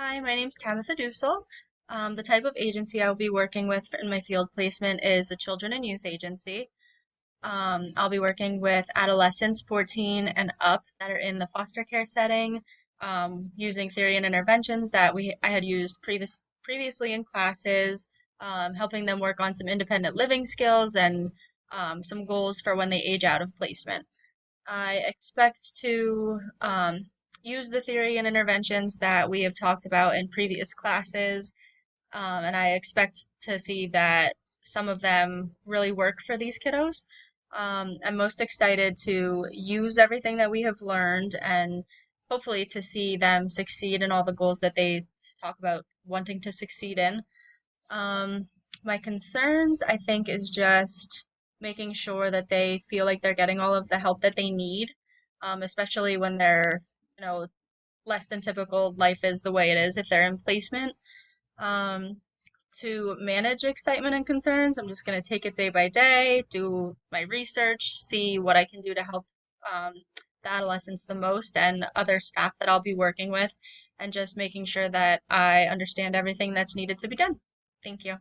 Hi, my name's Tabitha Dussel. The type of agency I'll be working with in my field placement is a children and youth agency. I'll be working with adolescents 14 and up that are in the foster care setting, using theory and interventions that I had used previously in classes, helping them work on some independent living skills and some goals for when they age out of placement. I expect to use the theory and interventions that we have talked about in previous classes, and I expect to see that some of them really work for these kiddos. I'm most excited to use everything that we have learned and hopefully to see them succeed in all the goals that they talk about wanting to succeed in. Um, my concerns, I think, is just making sure that they feel like they're getting all of the help that they need, especially when they're, you know, less than typical life is the way it is if they're in placement. Um, to manage excitement and concerns, I'm just going to take it day by day, do my research, see what I can do to help um, the adolescents the most and other staff that I'll be working with, and just making sure that I understand everything that's needed to be done. Thank you.